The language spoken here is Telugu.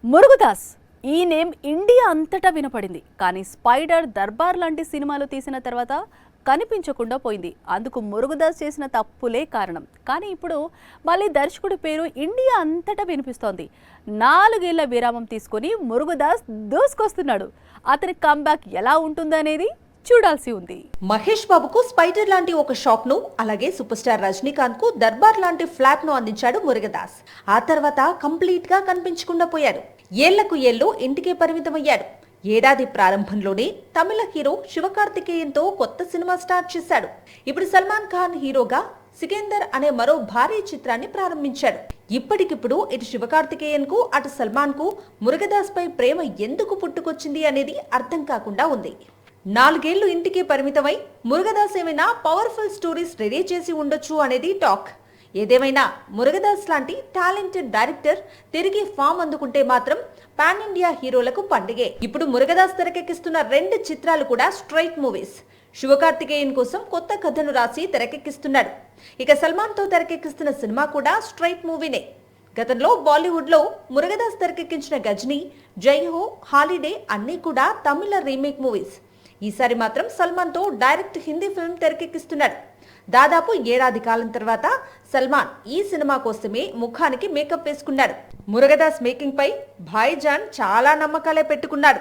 మురుగదాస్ ఈ నేమ్ ఇండియా అంతటా వినపడింది. కానీ స్పైడర్, దర్బార్ లాంటి సినిమాలు తీసిన తర్వాత కనిపించకుండా పోయింది. అందుకు మురుగదాస్ చేసిన తప్పులే కారణం. కానీ ఇప్పుడు మళ్ళీ దర్శకుడి పేరు ఇండియా అంతటా వినిపిస్తోంది. 4 ఏళ్ల విరామం తీసుకొని మురుగదాస్ దూసుకొస్తున్నాడు. అతని కంబ్యాక్ ఎలా ఉంటుందనేది చూడాల్సి ఉంది. మహేష్ బాబుకు స్పైడర్ లాంటి ఒక షాక్ ను, అలాగే సూపర్ స్టార్ రజనీకాంత్ కు దర్బార్ లాంటి ఫ్లాట్ ను అందించాడు మురుగదాస్. ఆ తర్వాత కంప్లీట్ గా కనిపించకుండా పోయాడు. ఏళ్లకు ఏళ్లు ఇంటికే పరిమితమయ్యాడు. ఏడాది ప్రారంభంలోనే తమిళ హీరో శివకార్తికేయన్తో కొత్త సినిమా స్టార్ట్ చేశాడు. ఇప్పుడు సల్మాన్ ఖాన్ హీరోగా సికిందర్ అనే మరో భారీ చిత్రాన్ని ప్రారంభించాడు. ఇప్పటికిప్పుడు ఇటు శివకార్తికేయన్ కు అటు సల్మాన్ కు మురుగదాస్ పై ప్రేమ ఎందుకు పుట్టుకొచ్చింది అనేది అర్థం కాకుండా ఉంది. 4 ఏళ్లు ఇంటికి పరిమితమై మురుగదాస్ ఏమైనా పవర్ఫుల్ స్టోరీస్ రెడీ చేసి ఉండొచ్చు అనేది టాక్. ఏదేమైనా మురుగదాస్ లాంటి టాలెంటెడ్ డైరెక్టర్ తిరిగి ఫామ్ అందుకుంటే మాత్రం పాన్ ఇండియా హీరోలకు పండుగే. ఇప్పుడు మురుగదాస్ తెరకెక్కిస్తున్న 2 చిత్రాలు కూడా స్ట్రైట్ మూవీస్. శివకార్తికేయన్ కోసం కొత్త కథను రాసి తెరకెక్కిస్తున్నాడు. ఇక సల్మాన్ తో తెరకెక్కిస్తున్న సినిమా కూడా స్ట్రైట్ మూవీనే. గతంలో బాలీవుడ్ లో మురుగదాస్ తెరకెక్కించిన గజనీ, జై హో, హాలిడే అన్నీ కూడా తమిళ రీమేక్ మూవీస్. ఈసారి మాత్రం సల్మాన్ తో డైరెక్ట్ హిందీ ఫిల్మ్ తెరకెక్కిస్తున్నాడు. దాదాపు ఏడాది కాలం తర్వాత సల్మాన్ ఈ సినిమా కోసమే ముఖానికి మేకప్ వేసుకున్నాడు. మురుగదాస్ మేకింగ్ పై భాయిజాన్ చాలా నమ్మకాలే పెట్టుకున్నాడు.